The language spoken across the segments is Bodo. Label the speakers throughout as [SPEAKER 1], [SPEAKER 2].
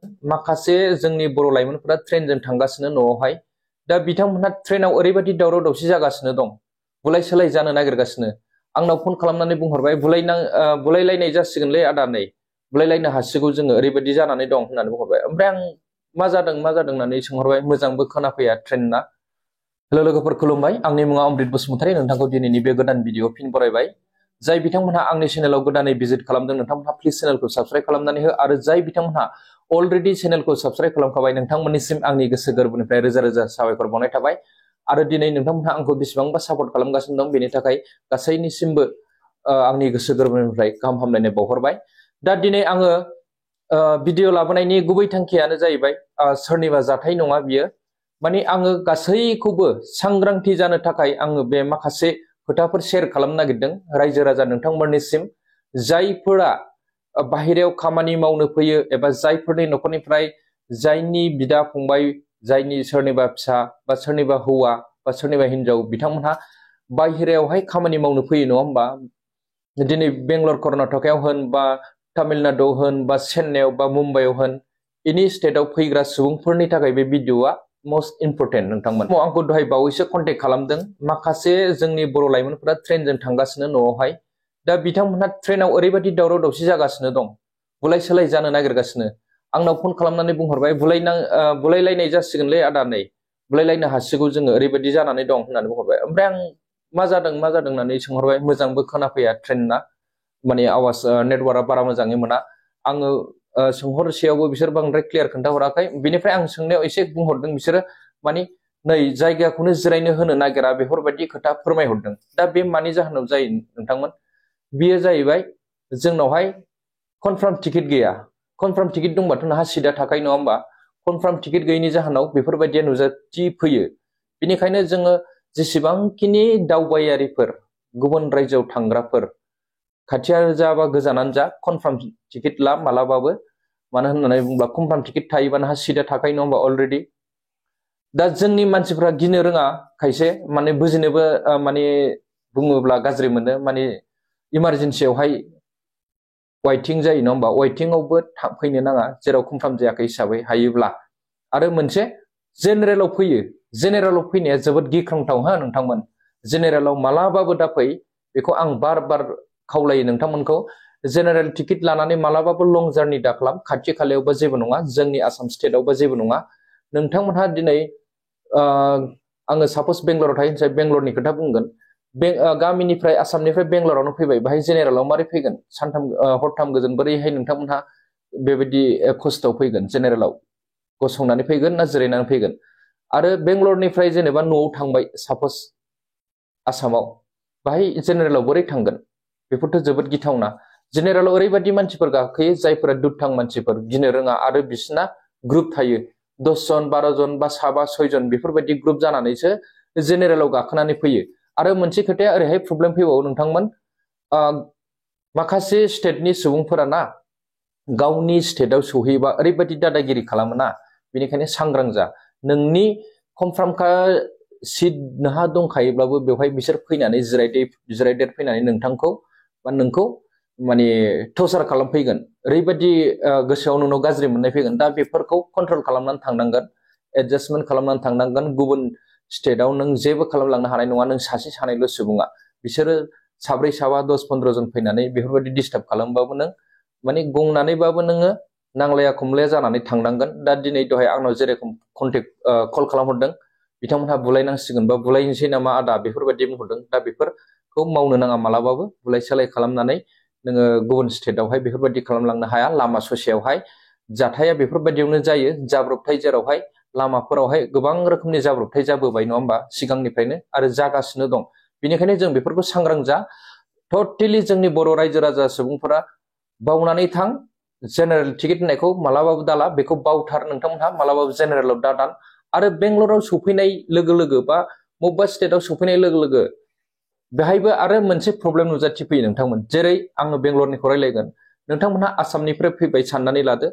[SPEAKER 1] माखासे जोंनि बर' लाइमोनफोरा ट्रेनजों थांगासिनो न'आवहाय दा बिथांमोनहा ट्रेनाव ओरैबायदि दावराव दावसि जागासिनो दं बुलाय सोलाय जानो नागिरगासिनो आंनाव फन खालामनानै बुंहरबाय बुलायलायनाय जासिगोनलै आदा नै बुलायलायनो हासिगौ जोङो ओरैबायदि जानानै दं होननानै बुंहरबाय ओमफ्राय आं मा जादों होननानै सोंहरबाय मोजांबो खोनाफैया ट्रेनना हेलो लोगोफोर खुलुमबाय आंनि मुङा अमृत बसुमतारी नोंथांखौ दिनैनि बे गोदान भिडिअ फिन बरायबाय जाय बिथांमोनहा आंनि चेनेलाव गोदानै भिजिट खालामदों नोंथांमोनहा प्लिज चेनेलखौ साबस्क्राइब खालामनानै हो आरो जाय बिथांमोनहा अलरेडि चेनेलखौ साबस्क्राइब खालामखाबाय नोंथांमोननिसिम आंनि गोसो गोरबोनिफ्राय रोजा रोजा साबायखर बावनाय थाबाय आरो दिनै नोंथांमोनहा आंखौ बेसेबांबा सापर्ट खालामगासिनो दं बेनि थाखाय गासैनिसिमबो आंनि गोसो गोरबोनिफ्राय गाहाम हामलायनाय बावहरबाय दा दिनै आङो भिडिअ लाबोनायनि गुबै थांखियानो जाहैबाय सोरनिबा जाथाय नङा बियो माने आङो गासैखौबो सांग्रांथि जानो थाखाय आङो बे माखासे खोथाफोर शेयार खालामनो नागिरदों रायजो राजा नोंथांमोननिसिम जायफोरा बाहेरायाव खामानि मावनो फैयो एबा जायफोरनि न'खरनिफ्राय जायनि बिदा फंबाय जायनि सोरनिबा फिसा बा सोरनिबा हौवा बा सोरनिबा हिनजाव बिथांमोनहा बाहेरायावहाय खामानि मावनो फैयो नङा होमबा दिनै बेंगलर कर्नाटकायाव होन बा तामिलनाडुआव होन बा चेन्नाइआव बा मुम्बाइआव होन एनि स्टेटआव फैग्रा सुबुंफोरनि थाखाय बे भिडिअआ मोस्ट इम्परटेन्ट नोंथांमोन आंखौ दहाय बावैसो कन्टेक्ट खालामदों माखासे जोंनि बर' लाइमोनफोरा ट्रेनजों थांगासिनो न'आवहाय दा बिथांमोनहा ट्रेनाव ओरैबायदि दावराव दावसि जागासिनो दं बुलाय सोलाय जानो नागिरगासिनो आंनाव फन खालामनानै बुंहरबाय बुलायलायनाय जासिगोनलै आदा नै बुलायलायनो हासिगौ जोङो ओरैबायदि जानानै दं होननानै बुंहरबाय ओमफ्राय आं मा जादों होननानै सोंहरबाय मोजांबो खोनाफैया ट्रेनना माने आवाज नेटवर्कआ बारा मोजाङै मोना आङो सोंहरसेयावबो बिसोर बांद्राय क्लियार खोन्थाहराखै बिनिफ्राय आं सोंनायाव एसे बुंहरदों बिसोरो माने नै जायगाखौनो जिरायनो होनो नागिरा बेफोरबायदि खोथा फोरमायहरदों दा बे मानि जाहोनाव जायो नोंथांमोन बियो जाहैबाय जोंनावहाय कनफार्म टिकेट गैया कनफार्म टिकेट दंबाथ' नोंहा सिटआ थाखायो नङा होमबा कनफार्म टिकेट गैयिनि जाहोनाव बेफोरबायदिया नुजाथि फैयो बेनिखायनो जोङो जेसेबांखिनि दावबायारिफोर गुबुन रायजोआव थांग्राफोर खाथियानो जा बा गोजानानो जा कनफार्म टिकेट ला मालाबाबो मानो होननानै बुङोब्ला कनफार्म टिकेट थायोबा नोंहा सिटआ थाखायो नङा होमबा अलरेडि दा जोंनि मानसिफ्रा गिनो रोङा खायसे माने बुजिनोबो माने बुङोब्ला गाज्रि मोनो माने इमारजेन्सियावहाय वाइटिं जायो नङा होमबा वाइटिंआवबो फैनो नाङा जेराव कनफार्म जायाखै हिसाबै हायोब्ला आरो मोनसे जेनेरेलाव फैयो जेनेरेलाव फैनाया जोबोद गिख्रंथाव हा नोंथांमोन जेनेरेलाव मालाबाबो दाफै बेखौ आं बार बार खावलायो नोंथांमोनखौ जेनेरेल टिकेट लानानै मालाबाबो लं जार्नि दा खालाम खाथि खालायावबो जेबो नङा जोंनि आसाम स्टेटआवबो जेबो नङा नोंथांमोनहा दिनै आङो सापस बेंगलराव थायो हिसाबै बेंगलरनि खोथा बुंगोन गामिनिफ्राय आसामनिफ्राय बेंगलरावनो फैबाय बाहाय जेनेरेलाव मारै फैगोन सानथाम हरथाम गोजोन बोरैहाय नोंथांमोनहा बेबायदि खस्थआव फैगोन जेनेरेलाव गसंनानै फैगोन ना जिरायनानै फैगोन आरो बेंगलरनिफ्राय जेनेबा न'आव थांबाय सापस आसामाव बाहाय जेनेरेलाव बोरै थांगोन बेफोरथ' जोबोद गिथावना जेनेरेलाव ओरैबायदि मानसिफोर गाखोयो जायफोरा दुथां मानसिफोर गिनो रोङा आरो बिसिना ग्रुप थायो 10 जन 12 जन बा साबा 6 जन बेफोरबायदि ग्रुप जानानैसो जेनेरेलाव गाखोनानै फैयो आरो मोनसे खोथाया ओरैहाय प्रब्लेम फैबावो नोंथांमोन माखासे स्टेटनि सुबुंफोरा ना गावनि स्टेटआव सौहैयोबा ओरैबायदि दादागिरि खालामोना बेनिखायनो सांग्रां जा नोंनि कनफार्मखा सिट नोंहा दंखायोब्लाबो बेवहाय बिसोर फैनानै जिरायदेर फैनानै नोंथांखौ बा नोंखौ माने टर्चार खालामफैगोन ओरैबायदि गोसोआव नोंनाव गाज्रि मोननाय फैगोन दा बेफोरखौ कन्ट्रल खालामनानै थांनांगोन एडजास्टमेन्ट खालामनानै थांनांगोन गुबुन स्टेटआव नों जेबो खालामलांनो हानाय नङा नों सासे सानैल' सुबुङा बिसोरो साब्रै साबा 10-15 जन फैनानै बेफोरबायदि डिस्टार्ब खालामबाबो नों माने गंनानैबाबो नोङो नांलाया खमलाया जानानै थांनांगोन दा दिनै दहाय आंनाव जेरेखम कल खालामहरदों बिथांमोनहा बुलायनांसिगोन बा बुलायनोसै नामा आदा बेफोरबायदि बुंहरदों दा बेफोरखौ मावनो नाङा मालाबाबो बुलाय सोलाय खालामनानै नोङो गुबुन स्टेटआवहाय बेफोरबायदि खालामलांनो हाया लामा ससेयावहाय जाथाया बेफोरबायदियावनो जायो जाब्रबथाय जेरावहाय लामाफोरावहाय गोबां रोखोमनि जाब्रबथाय जाबोबाय नङा होमबा सिगांनिफ्रायनो आरो जागासिनो दं बेनिखायनो जों बेफोरखौ सांग्रां जा टटेलि जोंनि बर' रायजो राजा सुबुंफोरा बावनानै थां जेनेरेल टिकेट होननायखौ मालाबाबो दाला बेखौ बावथार नोंथांमोनहा मालाबाबो जेनेरेलाव दादान आरो बेंगलराव सफैनाय लोगो लोगो बा बबेबा स्टेटआव सफैनाय लोगो लोगो बेहायबो आरो मोनसे प्रब्लेम नुजाथिफैयो नोंथांमोन जेरै आङो बेंगलरनिखौ रायलायगोन नोंथांमोनहा आसामनिफ्राय फैबाय साननानै लादो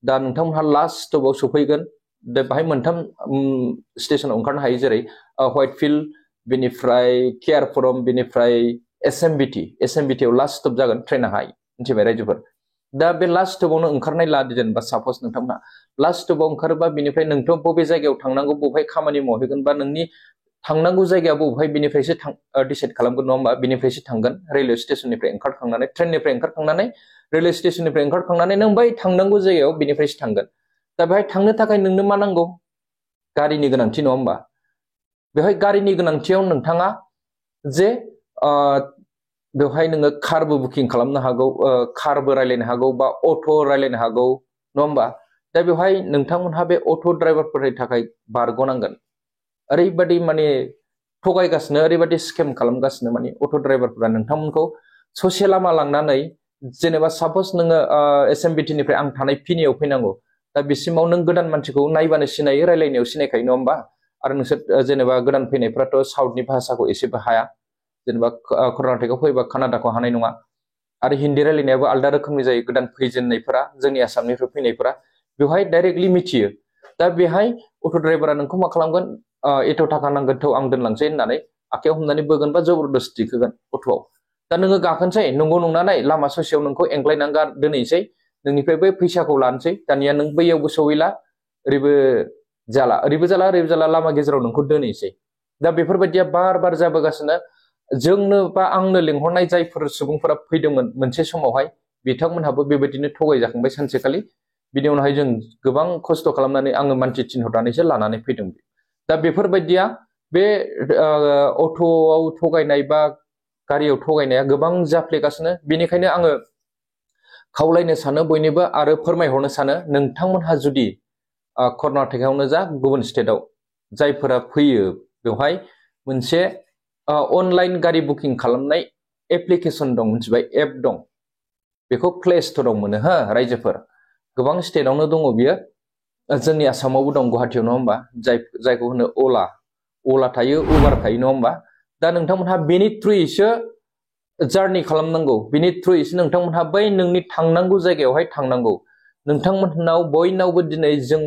[SPEAKER 1] दा नोंथांमोनहा लास्ट स्टपआव सफैगोन दा बाहाय मोनथाम स्टेशनाव ओंखारनो हायो जेरै व्हाइटफिल्ड बेनिफ्राय केआरपुरम बेनिफ्राय एसएमबिटि आव लास्ट स्टप जागोन ट्रेनाहाय मिथिबाय रायजोफोर दा बे लास्ट स्टपावनो ओंखारनाय ला जेनेबा सापस नोंथांमोना लास्ट स्टपाव ओंखारोबा बिनिफ्राय नोंथ' बबे जायगायाव थांनांगौ बबेहाय खामानि मावहैगोन बा नोंनि थांनांगौ जायगाया बबेहाय बिनिफ्रायसो डिसाइड खालामगोन नङा होमबा बिनिफ्रायसो थांगोन रेलवे स्टेशननिफ्राय ओंखारखांनानै ट्रेननिफ्राय ओंखारखांनानै रेलवे स्टेशननिफ्राय ओंखारखांनानै नों बै थांनांगौ जायगायाव बिनिफ्रायसो थांगोन दा बेहाय थांनो थाखाय नोंनो मा नांगौ गारिनि गोनांथि नङा होमबा बेहाय गारिनि गोनांथियाव नोंथाङा जे बेवहाय नोङो कारबो बुकिं खालामनो हागौ कारबो रायलायनो हागौ बा अट' रायलायनो हागौ नङा होमबा दा बेवहाय नोंथांमोनहा बे अट' ड्राइभारफोरनि थाखाय बारग'नांगोन ओरैबादि माने थगायगासिनो ओरैबादि स्केम खालामगासिनो माने अट' ड्राइभारफोरा नोंथांमोनखौ ससे लामा लांनानै जेनेबा सापस नोङो SMBTनिफ्राय आं थानाय फिनियाव फैनांगौ दा बिसिमाव नों गोदान मानसिखौ नायबानो सिनायो रायलायनायाव सिनायखायो नङा होमबा आरो नोंसोर जेनेबा गोदान फैनायफ्राथ' साउथनि भाषाखौ एसेबो हाया जेनेबा कर्नाटकआव फैबा कानाडाखौ हानाय नङा आरो हिन्दी रायलायनायाबो आलदा रोखोमनि जायो गोदान फैजेननायफोरा जोंनि आसामनिफ्राय फैनायफोरा बेवहाय डाइरेक्टलि मिथियो दा बेहाय अट' ड्राइभारा नोंखौ मा खालामगोन एथ' थाखा नांगोन थौ आं दोनलांसै होननानै आखायाव हमनानै बोगोन बा जबरदस्ति दिखोगोन अट'आव दा नोङो गाखोनोसै नंगौ नंनानै लामा ससेयाव नोंखौ एंग्लायनानै दोनहैसै नोंनिफ्राय बै फैसाखौ लानोसै दानिया नों बैयावबो सहैला ओरैबो जाला लामा गेजेराव नोंखौ दोनहैसै दा बेफोरबायदिया बार बार जाबोगासिनो जोंनो बा आंनो लिंहरनाय जायफोर सुबुंफोरा फैदोंमोन मोनसे समावहाय बिथांमोनहाबो बेबायदिनो थगायजाखांबाय सानसेखालि बिनि उनावहाय जों गोबां खस्थ' खालामनानै आङो मानसि थिनहरनानैसो लानानै फैदों दा बेफोरबायदिया बे अट'आव थगायनाय बा गारियाव थगायनाया गोबां जाफ्लेगासिनो बेनिखायनो आङो खावलायनो सानो बयनिबो आरो फोरमायहरनो सानो नोंथांमोनहा जुदि कर्नाटकआवनो जा गुबुन स्टेटआव जायफोरा फैयो बेवहाय मोनसे अनलाइन गारि बुकिं खालामनाय एप्लिकेसन दं मिथिबाय एप दं बेखौ प्ले स्ट'राव मोनो हो रायजोफोर गोबां स्टेटआवनो दङ बियो जोंनि आसामावबो दं गुवाहाटियाव नङा होमबा जायखौ होनो अला थायो उबार थायो नङा होमबा दा नोंथांमोनहा बेनि थ्रुयैसो जार्नि खालामनांगौ बेनि थ्रुयैसो नोंथांमोनहा बै नोंनि थांनांगौ जायगायावहाय थांनांगौ नोंथांमोननाव बयनावबो दिनै जों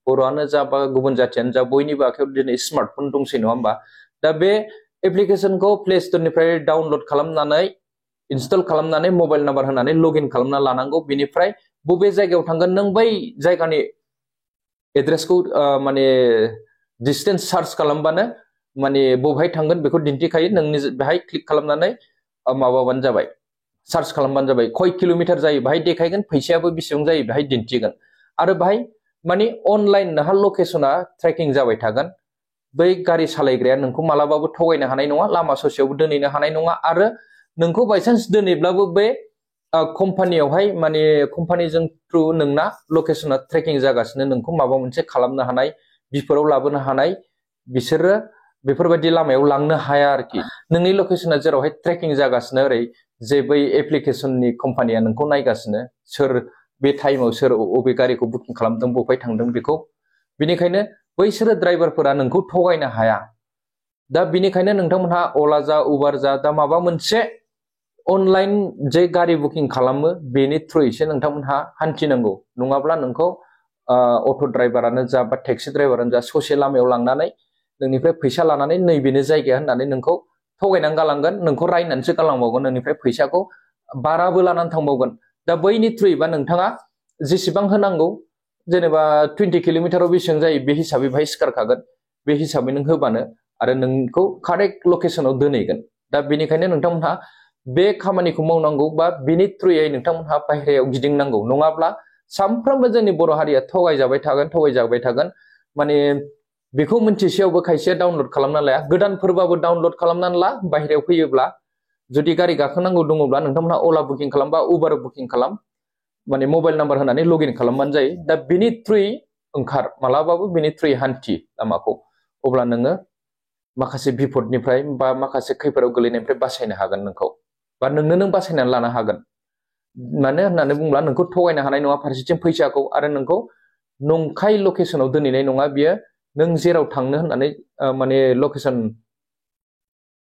[SPEAKER 1] बर'आनो जा बा गुबुन जाथियानो जा बयनिबो आखायाव दिनै स्मार्टफन दंसै नङा होमबा दा बे एप्लिकेसनखौ प्ले स्ट'रनिफ्राय डाउनलड खालामनानै इनस्टल खालामनानै मबाइल नाम्बार होनानै लगइन खालामना लानांगौ बेनिफ्राय बबे जायगायाव थांगोन नों बै जायगानि एड्रेसखौ माने डिस्टेन्स सार्च खालामबानो माने बबेहाय थांगोन बेखौ दिन्थिखायो नोंनि बेहाय क्लिक खालामनानै माबाबानो जाबाय सार्च खालामबानो जाबाय खय किल'मिटार जायो बेहाय देखायगोन फैसायाबो बेसेबां जायो बेहाय दिन्थिगोन आरो बेहाय माने अनलाइन नोंहा लकेसना ट्रेकिं जाबाय थागोन बै गारि सालायग्राया नोंखौ मालाबाबो थगायनो हानाय नङा लामा ससेयावबो दोनहैनो हानाय नङा आरो नोंखौ बायसान्स दोनहैब्लाबो बे कम्पानियावहाय माने कम्पानिजों थ्रु नोंना लकेसना ट्रेकिं जागासिनो नोंखौ माबा मोनसे खालामनो हानाय बिफोराव लाबोनो हानाय बिसोरो बेफोरबायदि लामायाव लांनो हाया आरोखि नोंनि लकेसना जेरावहाय ट्रेकिं जागासिनो ओरै जे बै एप्लिकेसननि कम्पानिया नोंखौ नायगासिनो सोर बे टाइमाव सोर अबे गारिखौ बुकिं खालामदों बबेहाय थांदों बेखौ बिनिखायनो बैसोरो ड्राइभारफोरा नोंखौ थगायनो हाया दा बिनिखायनो नोंथांमोनहा अला जा उबार जा दा माबा मोनसे अनलाइन जे गारि बुकिं खालामो बेनि थ्रुयैसो नोंथांमोनहा हान्थिनांगौ नङाब्ला नोंखौ अट' ड्राइभारानो जा बा टेक्सि ड्राइभारानो जा ससे लामायाव लांनानै नोंनिफ्राय फैसा लानानै नैबेनो जायगाया होननानै नोंखौ थगायनानै गालांगोन नोंखौ रायनानैसो गालांबावगोन नोंनिफ्राय फैसाखौ बाराबो लानानै थांबावगोन दा बैनि थ्रुयैबा नोंथाङा जेसेबां होनांगौ जेनेबा 20 किल'मिटाराव बेसेबां जायो बे हिसाबै बेहाय सिखारखागोन बे हिसाबै नों होबानो आरो नोंखौ कारेक्ट लकेसनाव दोनहैगोन दा बेनिखायनो नोंथांमोनहा बे खामानिखौ मावनांगौ बा बेनि थ्रुयै नोंथांमोनहा बाहेरायाव गिदिंनांगौ नङाब्ला सानफ्रोमबो जोंनि बर' हारिया थगायजाबाय थागोन माने बेखौ मोनथिसेयावबो खायसेया डाउनलड खालामना लाया गोदानफोरबाबो डाउनलड खालामनानै ला बाहेरायाव फैयोब्ला जुदि गारि गाखोनांगौ दङब्ला नोंथांमोनहा अला बुकिं खालाम बा उबार बुकिं खालाम माने मबाइल नाम्बार होनानै लगइन खालामबानो जायो दा बेनि थ्रुयै ओंखार मालाबाबो बेनि थ्रुयै हान्थि लामाखौ अब्ला नोङो माखासे बिपदनिफ्राय बा माखासे खैफोदाव गोलैनायनिफ्राय बासायनो हागोन नोंखौ बा नों बासायनानै लानो हागोन मानो होननानै बुङोब्ला नोंखौ थगायनो हानाय नङा फारसेथिं फैसाखौ आरो नोंखौ नंखाय लकेसनाव दोनहैनाय नङा बियो नों जेराव थांनो होननानै माने लकेसन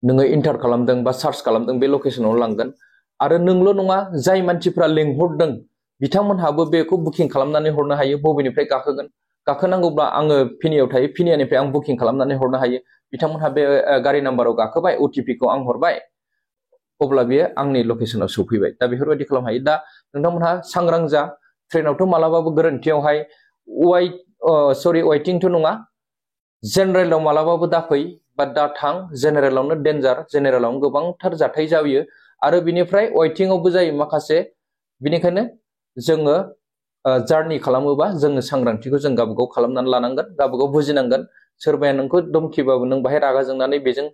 [SPEAKER 1] नोङो इन्टार खालामदों बा सार्च खालामदों बे लकेसनाव लांगोन आरो नोंल' नङा जाय मानसिफ्रा लेंहरदों बिथांमोनहाबो बेखौ बुकिं खालामनानै हरनो हायो बबेनिफ्राय गाखोनांगौब्ला आङो फिनियाव थायो फिनियानिफ्राय आं बुकिं खालामनानै हरनो हायो बिथांमोनहा बे गारि नाम्बाराव गाखोबाय OTP खौ आं हरबाय अब्ला बियो आंनि लकेसनाव सौफैबाय दा बेफोरबायदि खालामनो हायो दा नोंथांमोनहा सांग्रां जा ट्रेनावथ' मालाबाबो गोरोन्थियावहाय वेटिंथ' नङा जेनेरेलाव मालाबाबो दाफै बा दा थां जेनेरेलावनो डेन्जार जेनेरेलावनो गोबांथार जाथाय जायो आरो बिनिफ्राय वेटिंआवबो जायो माखासे बिनिखायनो जोङो जार्नि खालामोबा जोङो सांग्रांथिखौ जों गावबागाव खालामनानै लानांगोन गावबागाव बुजिनांगोन सोरबाया नोंखौ धमखिबाबो नों बाहाय रागा जोंनानै बेजों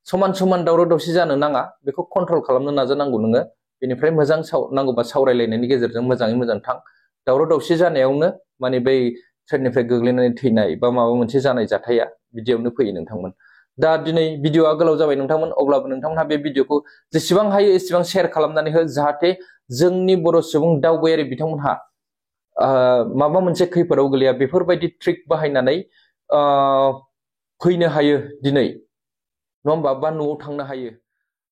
[SPEAKER 1] समान समान दावराव दावसि जानो नाङा बेखौ कन्ट्रल खालामनो नाजानांगौ नोङो बेनिफ्राय मोजां नांगौबा सावरायलायनायनि गेजेरजों मोजाङै मोजां थां दावराव दावसि जानायावनो माने बै ट्रेननिफ्राय गोग्लैनानै थैनाय बा माबा मोनसे जानाय जाथाया बिदियावनो फैयो नोंथांमोन दा दिनै भिडिअआ गोलाव जाबाय नोंथांमोन अब्लाबो नोंथांमोनहा बे भिडिअखौ जेसेबां हायो एसेबां शेयार खालामनानै हो जाहाथे जोंनि बर' सुबुं दावबायारि बिथांमोनहा माबा मोनसे खैफोदाव गोलैया बेफोरबायदि ट्रिक बाहायनानै फैनो हायो दिनै नङा होमबा बा न'आव थांनो हायो